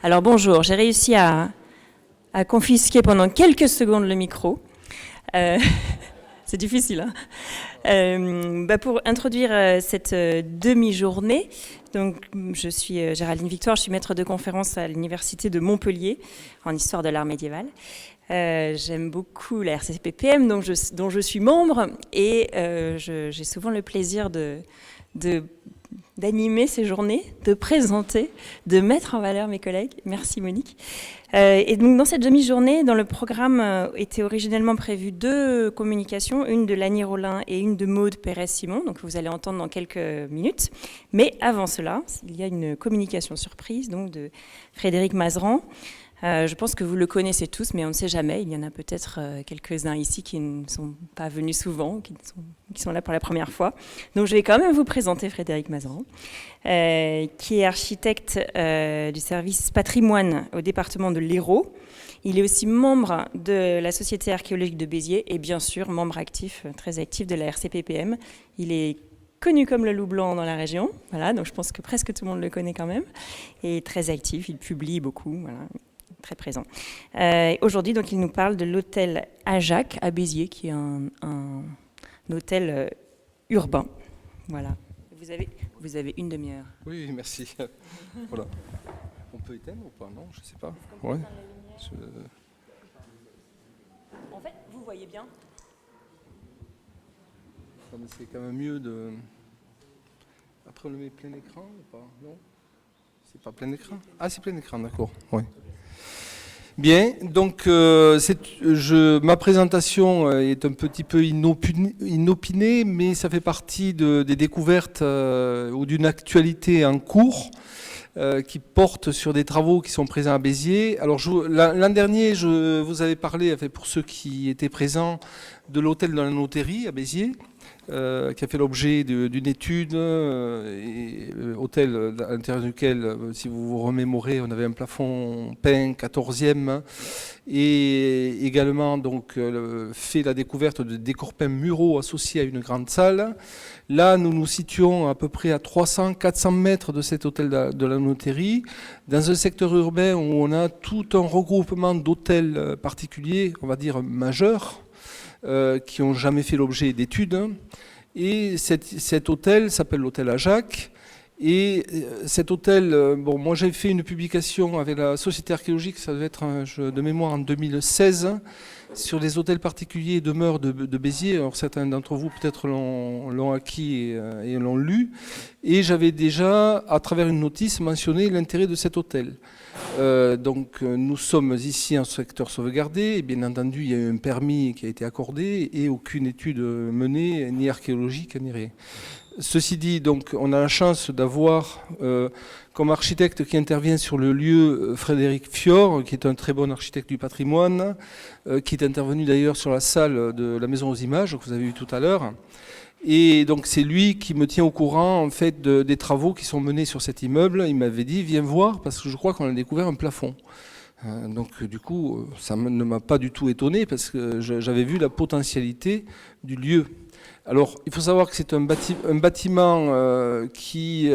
Alors bonjour, j'ai réussi à confisquer pendant quelques secondes le micro. C'est difficile, hein. Pour introduire cette demi-journée, donc, je suis Géraldine Victoire, je suis maître de conférence à l'Université de Montpellier en histoire de l'art médiéval. J'aime beaucoup la RCPPM dont je suis membre et j'ai souvent le plaisir d'animer ces journées, de présenter, de mettre en valeur mes collègues. Merci Monique. Et donc dans cette demi-journée, dans le programme étaient originellement prévues 2 communications, une de Lani Rollin et une de Maude Pérez-Simon, donc vous allez entendre dans quelques minutes. Mais avant cela, il y a une communication surprise donc de Frédéric Mazeran. Je pense que vous le connaissez tous, mais on ne sait jamais. Il y en a peut-être quelques-uns ici qui ne sont pas venus souvent, qui sont là pour la première fois. Donc je vais quand même vous présenter Frédéric Mazeran, qui est architecte du service patrimoine au département de l'Hérault. Il est aussi membre de la Société archéologique de Béziers et bien sûr membre actif, très actif de la RCPPM. Il est connu comme le loup blanc dans la région, voilà, donc je pense que presque tout le monde le connaît quand même, et très actif, il publie beaucoup, voilà. Très présent. Aujourd'hui, donc, il nous parle de l'hôtel Ajac à Béziers, qui est un hôtel urbain. Voilà. Vous avez une demi-heure. Oui, merci. Voilà. On peut éteindre ou pas? Non, je ne sais pas. Ouais. En fait, vous voyez bien. Non, mais c'est quand même mieux de... Après, on le met plein écran ou pas? Non? C'est pas plein écran? Ah, c'est plein écran, d'accord. Ouais. Bien, donc ma présentation est un petit peu inopinée, mais ça fait partie des découvertes ou d'une actualité en cours qui porte sur des travaux qui sont présents à Béziers. Alors l'an dernier, je vous avais parlé, pour ceux qui étaient présents, de l'hôtel de la Noterie à Béziers, qui a fait l'objet d'une étude, hôtel à l'intérieur duquel, si vous vous remémorez, on avait un plafond peint 14e, et également donc fait la découverte de décors peints muraux associés à une grande salle. Là, nous nous situons à peu près à 300-400 mètres de cet hôtel de la Noterie, dans un secteur urbain où on a tout un regroupement d'hôtels particuliers, on va dire majeurs, qui n'ont jamais fait l'objet d'études. Et cet hôtel s'appelle l'hôtel Ajac. Et cet hôtel, moi j'ai fait une publication avec la Société archéologique, ça devait être de mémoire en 2016, sur les hôtels particuliers et demeures de Béziers. Alors certains d'entre vous peut-être l'ont acquis et l'ont lu. Et j'avais déjà, à travers une notice, mentionné l'intérêt de cet hôtel. Donc nous sommes ici en secteur sauvegardé, et bien entendu il y a eu un permis qui a été accordé et aucune étude menée, ni archéologique, ni rien. Ceci dit, donc, on a la chance d'avoir comme architecte qui intervient sur le lieu Frédéric Fior, qui est un très bon architecte du patrimoine, qui est intervenu d'ailleurs sur la salle de la Maison aux Images, que vous avez vu tout à l'heure. Et donc c'est lui qui me tient au courant en fait des travaux qui sont menés sur cet immeuble. Il m'avait dit viens voir parce que je crois qu'on a découvert un plafond. Donc du coup ça ne m'a pas du tout étonné parce que j'avais vu la potentialité du lieu. Alors il faut savoir que c'est un bâtiment qui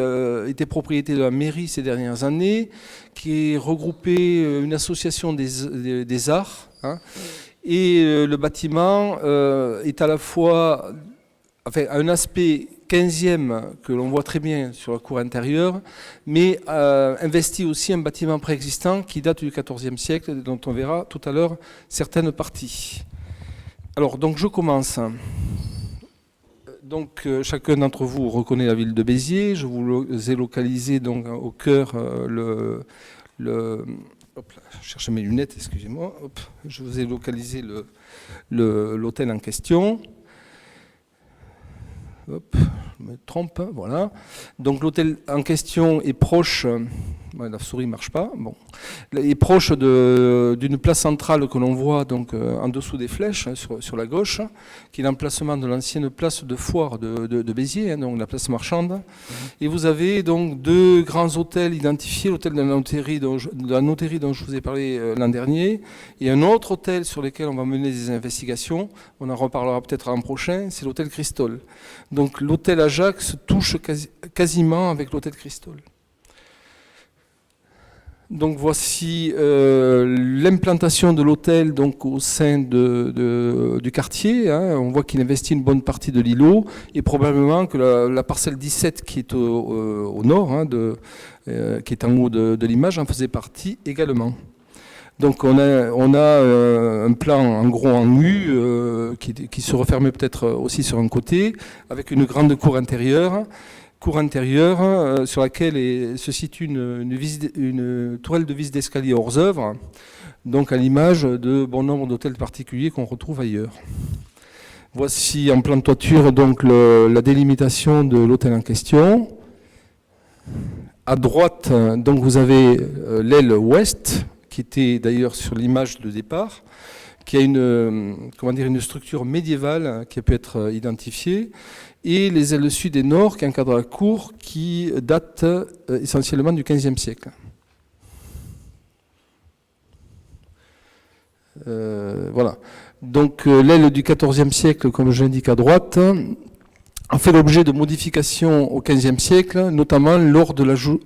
était propriété de la mairie ces dernières années, qui est regroupé une association des arts. Hein, et le bâtiment est à la fois... un aspect 15e que l'on voit très bien sur la cour intérieure, mais investit aussi un bâtiment préexistant qui date du XIVe siècle, dont on verra tout à l'heure certaines parties. Alors, donc je commence. Donc, chacun d'entre vous reconnaît la ville de Béziers. Je vous ai localisé donc au cœur hop là, je cherche mes lunettes, excusez-moi. Hop, je vous ai localisé l'hôtel en question. Hop, je me trompe, voilà. Donc l'hôtel en question est proche, la souris ne marche pas, bon, est proche d'une place centrale que l'on voit donc en dessous des flèches, sur la gauche, qui est l'emplacement de l'ancienne place de foire de Béziers, donc la place marchande. Et vous avez donc 2 grands hôtels identifiés, l'hôtel de la Noterie dont je vous ai parlé l'an dernier, et un autre hôtel sur lequel on va mener des investigations, on en reparlera peut-être l'an prochain, c'est l'hôtel Cristol. Donc l'hôtel Ajax se touche quasiment avec l'hôtel Cristol. Donc voici l'implantation de l'hôtel donc au sein du quartier. On voit qu'il investit une bonne partie de l'îlot et probablement que la parcelle 17 qui est au nord, qui est en haut de l'image, en faisait partie également. Donc on a un plan en gros en U qui se refermait peut-être aussi sur un côté avec une grande cour intérieure sur laquelle se situe une tourelle de vis d'escalier hors œuvre, donc à l'image de bon nombre d'hôtels particuliers qu'on retrouve ailleurs. Voici en plan de toiture donc la délimitation de l'hôtel en question. À droite, donc vous avez l'aile ouest, qui était d'ailleurs sur l'image de départ, qui a une structure médiévale qui a pu être identifiée, et les ailes sud et nord qui encadrent la cour, qui datent essentiellement du XVe siècle. Voilà. Donc l'aile du XIVe siècle, comme j'indique à droite, a fait l'objet de modifications au XVe siècle, notamment lors de l'ajout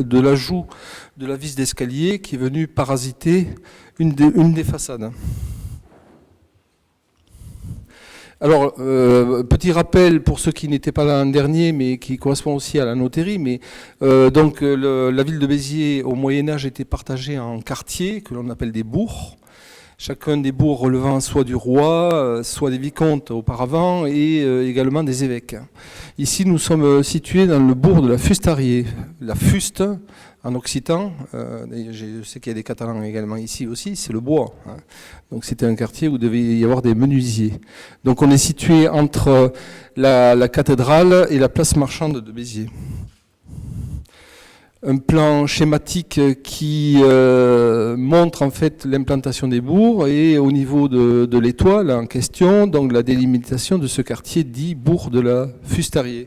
de la vis d'escalier qui est venue parasiter une des façades. Alors, petit rappel pour ceux qui n'étaient pas là l'an dernier, mais qui correspond aussi à la noterie. Mais donc, la ville de Béziers, au Moyen-Âge, était partagée en quartiers que l'on appelle des bourgs. Chacun des bourgs relevant soit du roi, soit des vicomtes auparavant, et également des évêques. Ici, nous sommes situés dans le bourg de la Fustarié. La Fuste, en occitan, je sais qu'il y a des Catalans également ici aussi, c'est le bois. Donc c'était un quartier où il devait y avoir des menuisiers. Donc on est situé entre la cathédrale et la place marchande de Béziers. Un plan schématique qui montre en fait l'implantation des bourgs et au niveau de l'étoile en question, donc la délimitation de ce quartier dit bourg de la Fustarié.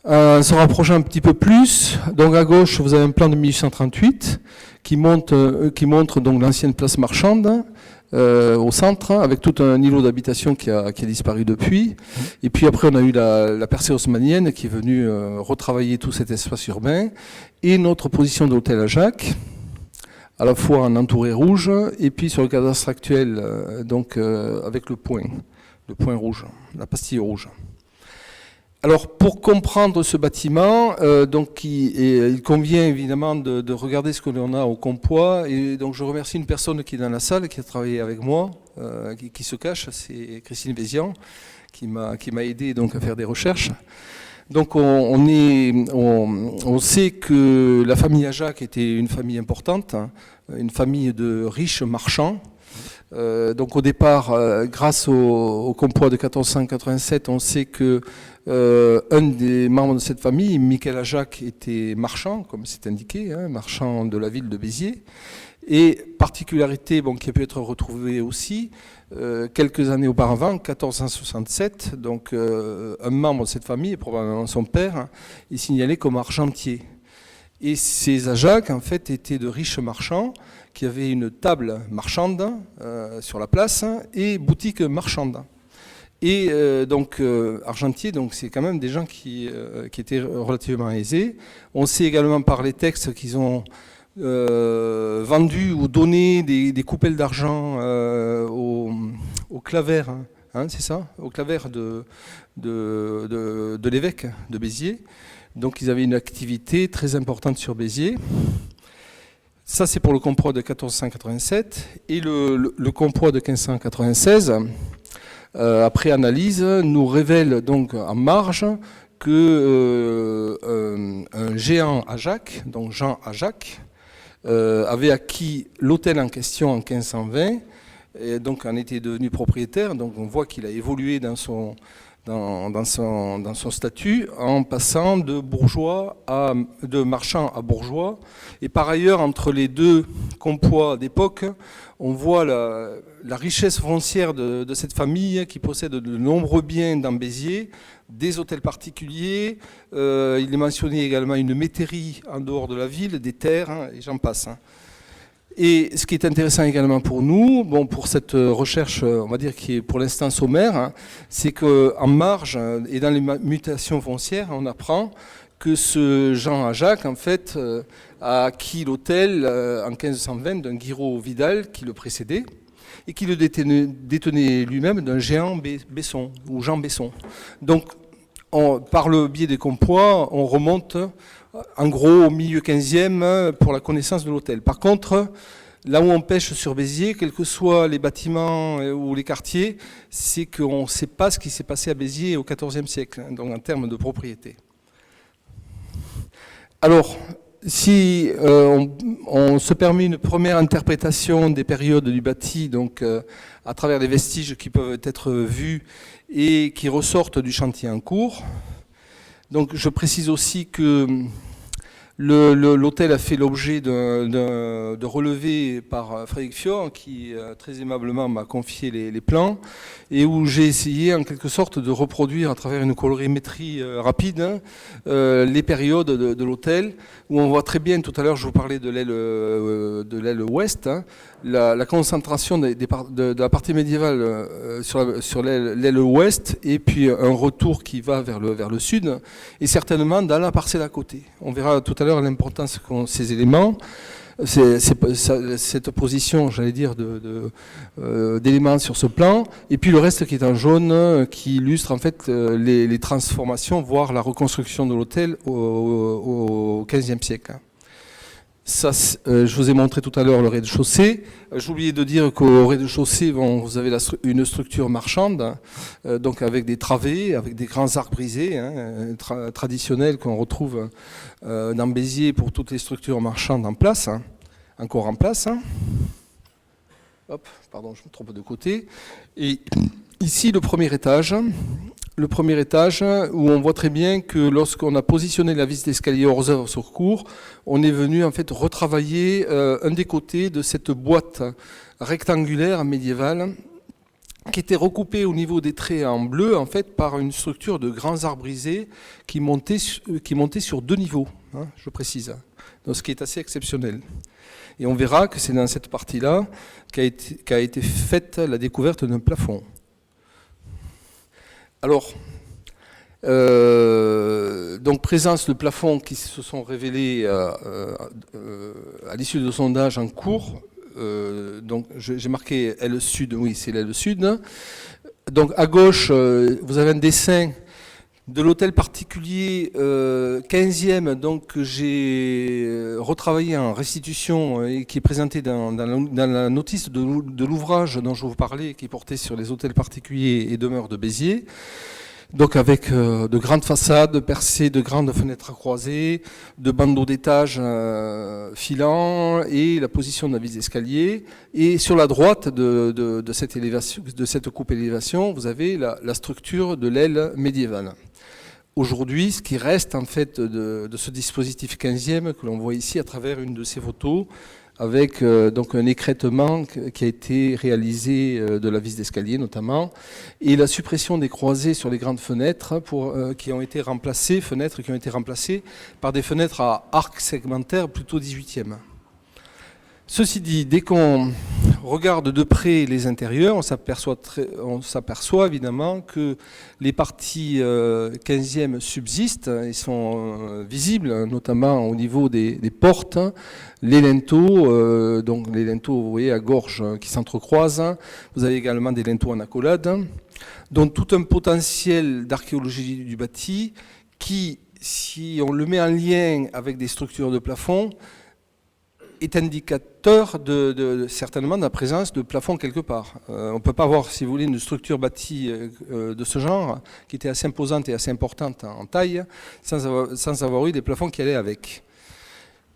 En se rapprochant un petit peu plus, donc à gauche vous avez un plan de 1838 qui montre donc l'ancienne place marchande au centre, avec tout un îlot d'habitation qui a disparu depuis. Et puis après on a eu la percée haussmannienne qui est venue retravailler tout cet espace urbain, et notre position de l'hôtel à Jacques, à la fois en entouré rouge et puis sur le cadastre actuel, avec le point rouge, la pastille rouge. Alors pour comprendre ce bâtiment, il convient évidemment de regarder ce que l'on a au Compois, et donc je remercie une personne qui est dans la salle, qui a travaillé avec moi, qui se cache, c'est Christine Vézian, qui m'a aidé donc à faire des recherches. Donc on sait que la famille Ajac était une famille importante, une famille de riches marchands. Donc au départ, grâce au Compois de 1487, on sait que un des membres de cette famille, Michael Ajac, était marchand, comme c'est indiqué, marchand de la ville de Béziers. Et particularité qui a pu être retrouvée aussi, quelques années auparavant, 1467, donc un membre de cette famille, et probablement son père, est signalé comme argentier. Et ces Ajac, en fait, étaient de riches marchands qui avaient une table marchande sur la place et boutique marchande. Et argentier, donc c'est quand même des gens qui étaient relativement aisés. On sait également par les textes qu'ils ont vendu ou donné des coupelles d'argent au claver, c'est ça, au claver de l'évêque de Béziers. Donc ils avaient une activité très importante sur Béziers. Ça c'est pour le Compois de 1487, et le Compois de 1596. Après analyse, nous révèle donc en marge que un géant Ajac, donc Jean Ajac, avait acquis l'hôtel en question en 1520, et donc en était devenu propriétaire. Donc on voit qu'il a évolué dans son statut en passant de marchand à bourgeois. Et par ailleurs, entre les deux Compois d'époque, on voit la richesse foncière de cette famille qui possède de nombreux biens dans Béziers, des hôtels particuliers. Il est mentionné également une métairie en dehors de la ville, des terres, et j'en passe. Et ce qui est intéressant également pour nous, pour cette recherche, on va dire qui est pour l'instant sommaire, c'est qu'en marge et dans les mutations foncières, on apprend que ce Jean Ajac, en fait, a acquis l'hôtel en 1520 d'un Guiraud Vidal qui le précédait et qui le détenait lui-même d'un géant Besson, ou Jean Besson. Donc, par le biais des compois, on remonte en gros au milieu 15e pour la connaissance de l'hôtel. Par contre, là où on pêche sur Béziers, quels que soient les bâtiments ou les quartiers, c'est qu'on ne sait pas ce qui s'est passé à Béziers au XIVe siècle, donc en termes de propriété. Alors, si on se permet une première interprétation des périodes du bâti, donc à travers les vestiges qui peuvent être vus et qui ressortent du chantier en cours. Donc, je précise aussi que l'hôtel a fait l'objet de relevés par Frédéric Fior, qui très aimablement m'a confié les plans, et où j'ai essayé en quelque sorte de reproduire à travers une colorimétrie rapide les périodes de l'hôtel, où on voit très bien, tout à l'heure je vous parlais de l'aile ouest, la concentration de la partie médiévale sur l'aile ouest, et puis un retour qui va vers le sud, et certainement dans la parcelle à côté. On verra tout à l'heure l'importance qu'ont ces éléments, cette position, j'allais dire, d'éléments sur ce plan, et puis le reste qui est en jaune, qui illustre en fait les transformations, voire la reconstruction de l'hôtel au XVe siècle. Ça, je vous ai montré tout à l'heure le rez-de-chaussée. J'ai oublié de dire qu'au rez-de-chaussée, vous avez une structure marchande, donc avec des travées, avec des grands arcs brisés, traditionnels qu'on retrouve dans Béziers pour toutes les structures marchandes en place, encore en place. Hop, pardon, je me trompe de côté. Et ici, le premier étage, où on voit très bien que lorsqu'on a positionné la vis d'escalier hors œuvre sur cours, on est venu en fait retravailler un des côtés de cette boîte rectangulaire médiévale qui était recoupée au niveau des traits en bleu en fait par une structure de grands arcs brisés qui montait sur 2 niveaux, je précise, donc ce qui est assez exceptionnel. Et on verra que c'est dans cette partie-là qu'a été faite la découverte d'un plafond. Alors, donc présence de plafonds qui se sont révélés à l'issue de sondage en cours. Donc j'ai marqué aile sud, oui c'est l'aile sud. Donc à gauche, vous avez un dessin de l'hôtel particulier 15e, donc que j'ai retravaillé en restitution et qui est présenté dans la notice de l'ouvrage dont je vous parlais, qui portait sur les hôtels particuliers et demeures de Béziers. Donc avec de grandes façades percées de grandes fenêtres à croisées, de bandeaux d'étage filants et la position de la vis d'escalier. Et sur la droite de cette élévation, de cette coupe élévation, vous avez la structure de l'aile médiévale. Aujourd'hui, ce qui reste en fait de ce dispositif 15e que l'on voit ici à travers une de ces photos, avec donc un écrêtement qui a été réalisé de la vis d'escalier notamment, et la suppression des croisées sur les grandes fenêtres qui ont été remplacées par des fenêtres à arc segmentaire plutôt 18e. Ceci dit, dès qu'on regarde de près les intérieurs, on s'aperçoit évidemment que les parties 15e subsistent, ils sont visibles, notamment au niveau des portes, les linteaux, donc les linteaux, vous voyez, à gorge qui s'entrecroisent. Vous avez également des linteaux en accolade, donc tout un potentiel d'archéologie du bâti qui, si on le met en lien avec des structures de plafond, est indicateur certainement de la présence de plafond quelque part. On ne peut pas avoir, si vous voulez, une structure bâtie de ce genre, qui était assez imposante et assez importante en taille, sans avoir eu des plafonds qui allaient avec.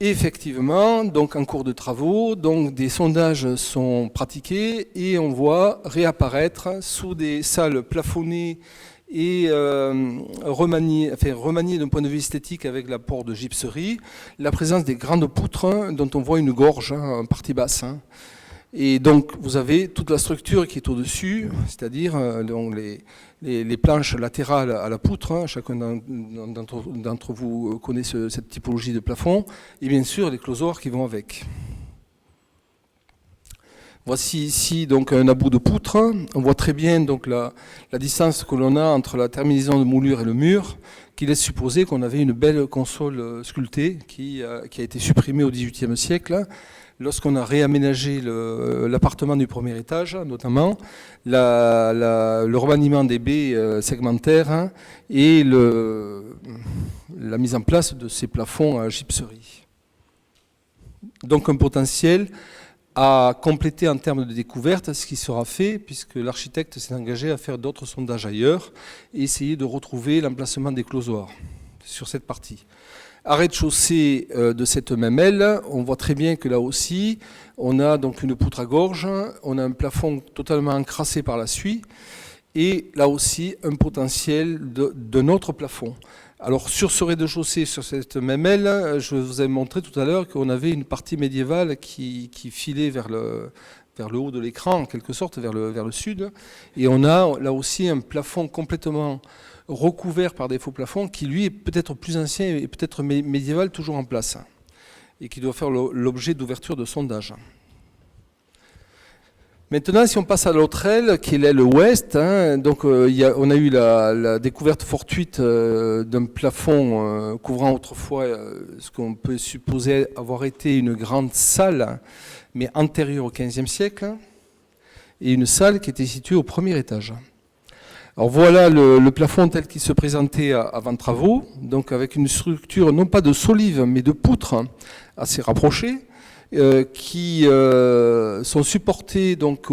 Et effectivement, donc en cours de travaux, donc des sondages sont pratiqués et on voit réapparaître sous des salles plafonnées et remanié d'un point de vue esthétique avec l'apport de gypserie, la présence des grandes poutres dont on voit une gorge en partie basse. Et donc vous avez toute la structure qui est au-dessus, c'est-à-dire les planches latérales à la poutre, chacun d'entre vous connaît cette typologie de plafond, et bien sûr les closoirs qui vont avec. Voici ici donc un about de poutre. On voit très bien donc la distance que l'on a entre la terminaison de moulure et le mur, qui laisse supposer qu'on avait une belle console sculptée qui a été supprimée au XVIIIe siècle. Lorsqu'on a réaménagé l'appartement du premier étage, notamment, le remaniement des baies segmentaires et la mise en place de ces plafonds à gypserie. Donc un potentiel à compléter en termes de découverte ce qui sera fait, puisque l'architecte s'est engagé à faire d'autres sondages ailleurs et essayer de retrouver l'emplacement des closoirs sur cette partie. À rez-de-chaussée de cette même aile, on voit très bien que là aussi, on a donc une poutre à gorge, on a un plafond totalement encrassé par la suie, et là aussi un potentiel d'un autre plafond. Alors sur ce rez-de-chaussée, sur cette même aile, je vous ai montré tout à l'heure qu'on avait une partie médiévale qui filait vers le haut de l'écran, en quelque sorte, vers le sud, et on a là aussi un plafond complètement recouvert par des faux plafonds qui lui est peut-être plus ancien et peut-être médiéval, toujours en place, et qui doit faire l'objet d'ouverture de sondage. Maintenant, si on passe à l'autre aile, qui est l'aile ouest, donc on a eu la découverte fortuite d'un plafond couvrant autrefois ce qu'on peut supposer avoir été une grande salle, mais antérieure au XVe siècle, et une salle qui était située au premier étage. Alors voilà le plafond tel qu'il se présentait avant travaux, donc avec une structure non pas de solives mais de poutres assez rapprochées, qui sont supportées donc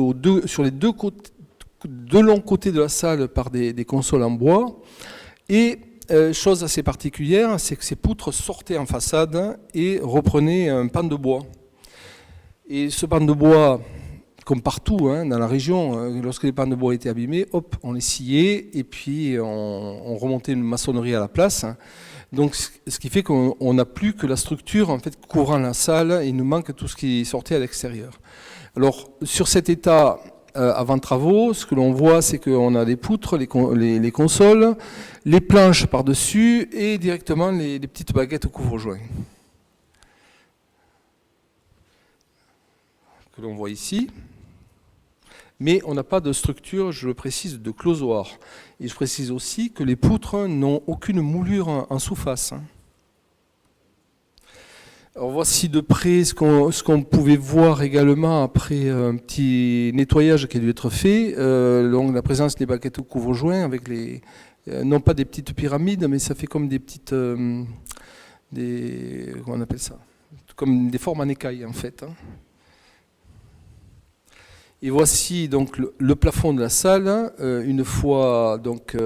sur les deux longs côtés de la salle par des consoles en bois. Et chose assez particulière, c'est que ces poutres sortaient en façade et reprenaient un pan de bois. Et ce pan de bois, comme partout dans la région, lorsque les pans de bois étaient abîmés, hop, on les sciait et puis on remontait une maçonnerie à la place. Donc, ce qui fait qu'on n'a plus que la structure en fait couvrant la salle, il nous manque tout ce qui sortait à l'extérieur. Alors, sur cet état avant travaux, ce que l'on voit, c'est qu'on a les poutres, les consoles, les planches par-dessus et directement les petites baguettes couvre-joints. Que l'on voit ici. Mais on n'a pas de structure, je le précise, de closoir. Et je précise aussi que les poutres n'ont aucune moulure en sous-face. Alors voici de près ce qu'on pouvait voir également après un petit nettoyage qui a dû être fait. Donc la présence des baguettes au couvre-joint avec non pas des petites pyramides, mais ça fait comme des petites... comment on appelle ça? Comme des formes en écailles en fait. Et voici donc le plafond de la salle, une fois donc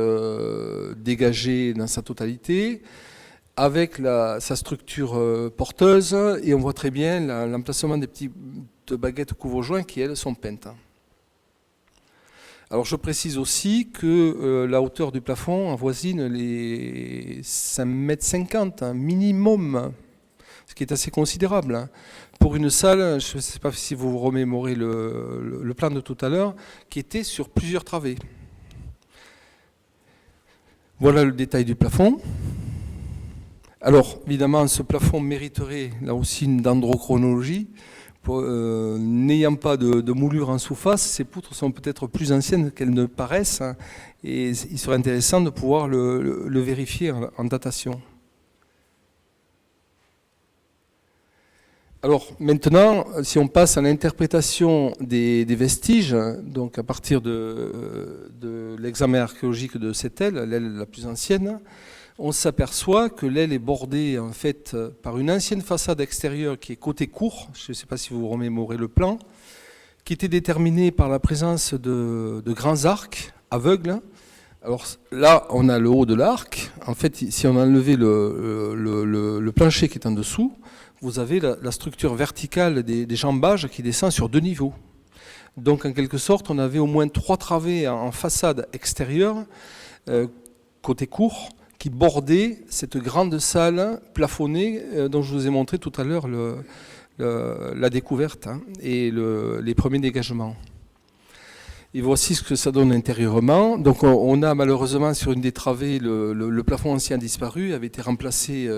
dégagé dans sa totalité, avec sa structure porteuse, et on voit très bien l'emplacement des petites baguettes couvre-joints qui, elles, sont peintes. Alors je précise aussi que la hauteur du plafond avoisine les 5,50 m minimum, ce qui est assez considérable. Pour une salle, je ne sais pas si vous vous remémorez le plan de tout à l'heure, qui était sur plusieurs travées. Voilà le détail du plafond. Alors, évidemment, ce plafond mériterait là aussi une dendrochronologie. N'ayant pas de moulure en sous-face, ces poutres sont peut-être plus anciennes qu'elles ne paraissent, et il serait intéressant de pouvoir le vérifier en datation. Alors maintenant, si on passe à l'interprétation des vestiges, donc à partir de l'examen archéologique de cette aile, l'aile la plus ancienne, on s'aperçoit que l'aile est bordée en fait par une ancienne façade extérieure qui est côté court, je ne sais pas si vous remémorez le plan, qui était déterminée par la présence de grands arcs aveugles. Alors là, on a le haut de l'arc. En fait, si on enlevait le plancher qui est en dessous, vous avez la structure verticale des jambages qui descend sur 2 niveaux. Donc en quelque sorte, on avait au moins 3 travées en façade extérieure, côté court, qui bordaient cette grande salle plafonnée dont je vous ai montré tout à l'heure la découverte et les premiers dégagements. Et voici ce que ça donne intérieurement. Donc on a malheureusement sur une des travées, le plafond ancien disparu, avait été remplacé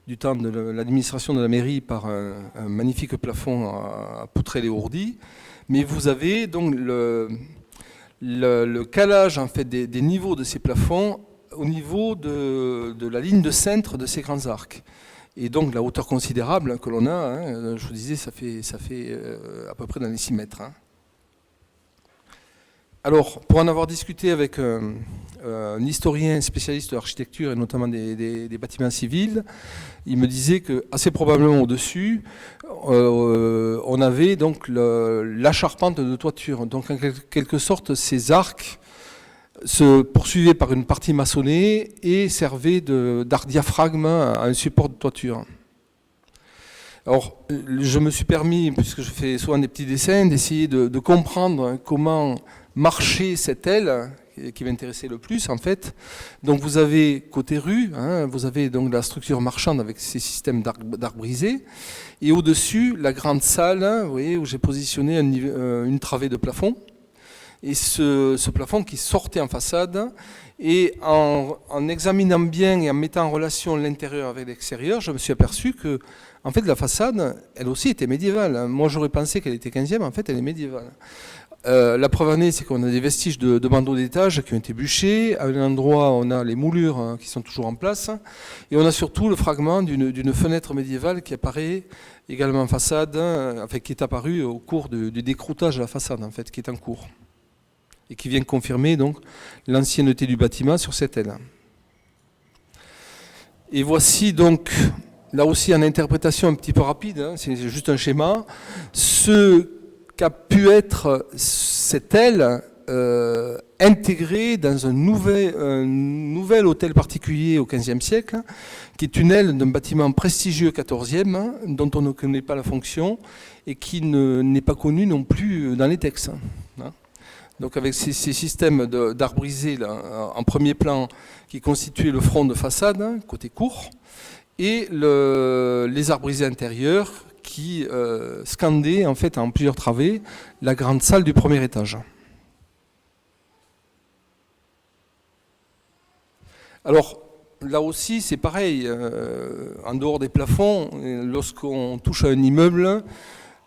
du temps de l'administration de la mairie par un magnifique plafond à poutrelles et ourdis. Mais vous avez donc le calage en fait, des niveaux de ces plafonds au niveau de la ligne de cintre de ces grands arcs. Et donc la hauteur considérable que l'on a, hein, je vous disais, ça fait à peu près dans les 6 mètres. Hein. Alors, pour en avoir discuté avec un historien spécialiste de l'architecture et notamment des bâtiments civils, il me disait que assez probablement au-dessus, on avait donc la charpente de toiture. Donc en quelque sorte, ces arcs se poursuivaient par une partie maçonnée et servaient d'arc diaphragme à un support de toiture. Alors, je me suis permis, puisque je fais souvent des petits dessins, d'essayer de comprendre comment marchait cette aile qui m'intéressait le plus en fait. Donc vous avez côté rue, hein, vous avez donc la structure marchande avec ces systèmes d'arc brisé, et au-dessus la grande salle, hein, vous voyez, où j'ai positionné une travée de plafond, et ce plafond qui sortait en façade. Et en examinant bien et en mettant en relation l'intérieur avec l'extérieur, je me suis aperçu que en fait, la façade, elle aussi était médiévale. Moi, j'aurais pensé qu'elle était 15e, en fait, elle est médiévale. La preuve en est, c'est qu'on a des vestiges de bandeaux d'étage qui ont été bûchés. À un endroit, on a les moulures qui sont toujours en place. Et on a surtout le fragment d'une fenêtre médiévale qui apparaît également en façade, enfin, qui est apparue au cours du décroutage de la façade, en fait, qui est en cours. Et qui vient confirmer donc l'ancienneté du bâtiment sur cette aile. Et voici donc, là aussi en interprétation un petit peu rapide, hein, c'est juste un schéma, ce qu'a pu être cette aile intégrée dans un nouvel hôtel particulier au XVe siècle, qui est une aile d'un bâtiment prestigieux XIVe, hein, dont on ne connaît pas la fonction et qui n'est pas connu non plus dans les textes. Hein. Donc avec ces systèmes d'art brisé là, en premier plan qui constituaient le front de façade, hein, côté court, et les arts brisés intérieurs qui scandaient en fait en plusieurs travées la grande salle du premier étage. Alors là aussi c'est pareil, en dehors des plafonds, lorsqu'on touche à un immeuble,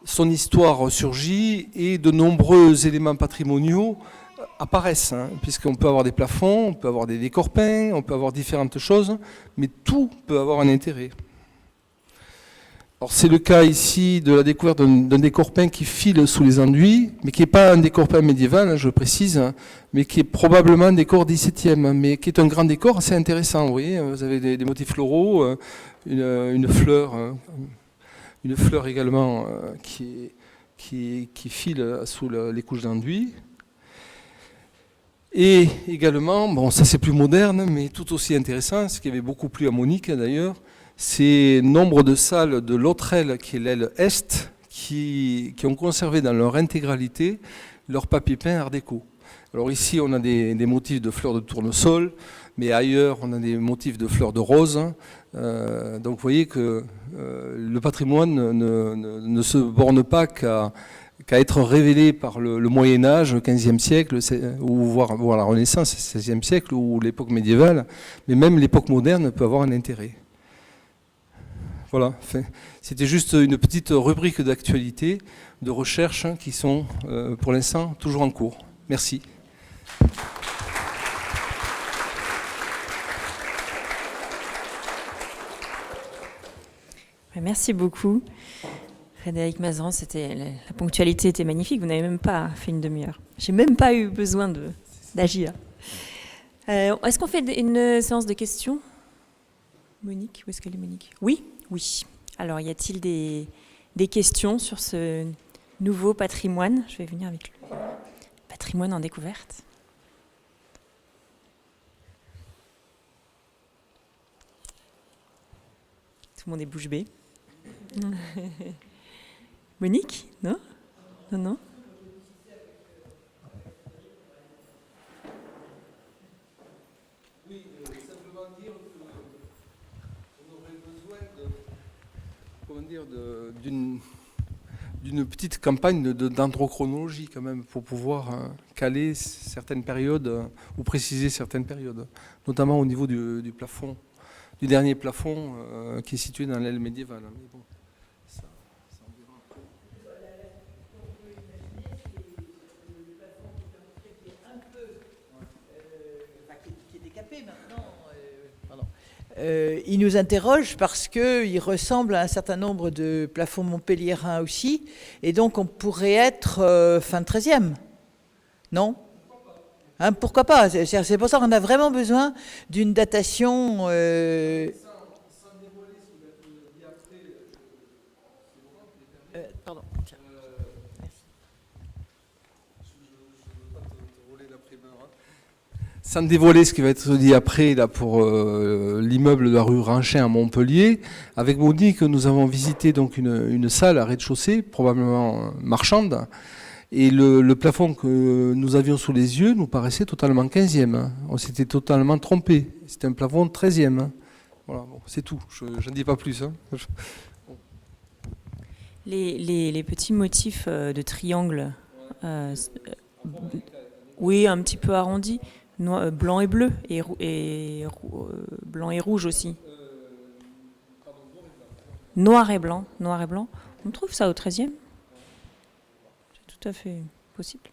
son histoire surgit et de nombreux éléments patrimoniaux apparaissent, hein, puisqu'on peut avoir des plafonds, on peut avoir des décors peints, on peut avoir différentes choses, mais tout peut avoir un intérêt. Alors c'est le cas ici de la découverte d'un décor peint qui file sous les enduits, mais qui n'est pas un décor peint médiéval, hein, je précise, mais qui est probablement un décor 17e, mais qui est un grand décor assez intéressant. Vous voyez, vous avez des motifs floraux, une fleur également qui file sous les couches d'enduit. Et également, bon ça c'est plus moderne, mais tout aussi intéressant, ce qui avait beaucoup plu à Monique d'ailleurs, c'est nombre de salles de l'autre aile, qui est l'aile Est, qui ont conservé dans leur intégralité leur papier peint art déco. Alors ici on a des motifs de fleurs de tournesol, mais ailleurs on a des motifs de fleurs de rose. Donc vous voyez que le patrimoine ne se borne pas qu'à être révélé par le Moyen-Âge, le XVe siècle, ou voire la Renaissance, le XVIe siècle, ou l'époque médiévale, mais même l'époque moderne peut avoir un intérêt. Voilà, c'était juste une petite rubrique d'actualité, de recherche qui sont pour l'instant toujours en cours. Merci. Merci beaucoup. Frédéric Mazan, la ponctualité était magnifique, vous n'avez même pas fait une demi-heure. J'ai même pas eu besoin d'agir. Est-ce qu'on fait une séance de questions ? Monique, où est-ce qu'elle est Monique ? Oui. Oui. Alors, y a-t-il des questions sur ce nouveau patrimoine ? Je vais venir avec le patrimoine en découverte. Tout le monde est bouche bée. Monique ? Non ? Non ? Oui, simplement dire qu'on aurait besoin d'une petite campagne d'androchronologie quand même pour pouvoir caler certaines périodes ou préciser certaines périodes, notamment au niveau du plafond, du dernier plafond qui est situé dans l'aile médiévale. Mais bon, ça on verra après. CP maintenant, il nous interroge parce qu'il ressemble à un certain nombre de plafonds montpelliérains aussi, et donc on pourrait être fin de 13e, non? Hein, pourquoi pas? C'est pour ça qu'on a vraiment besoin d'une datation... pardon, tiens. Sans dévoiler ce qui va être dit après là, pour l'immeuble de la rue Ranchin à Montpellier, avec Monique, nous avons visité donc une salle à rez-de-chaussée, probablement marchande, et le plafond que nous avions sous les yeux nous paraissait totalement 15e. On s'était totalement trompé. C'était un plafond 13e. Voilà, bon, c'est tout. Je n'en dis pas plus. Hein. Les petits motifs de triangle, oui, un petit peu arrondis. Blanc et bleu, blanc et rouge aussi. Noir et blanc. On trouve ça au 13e. C'est tout à fait possible.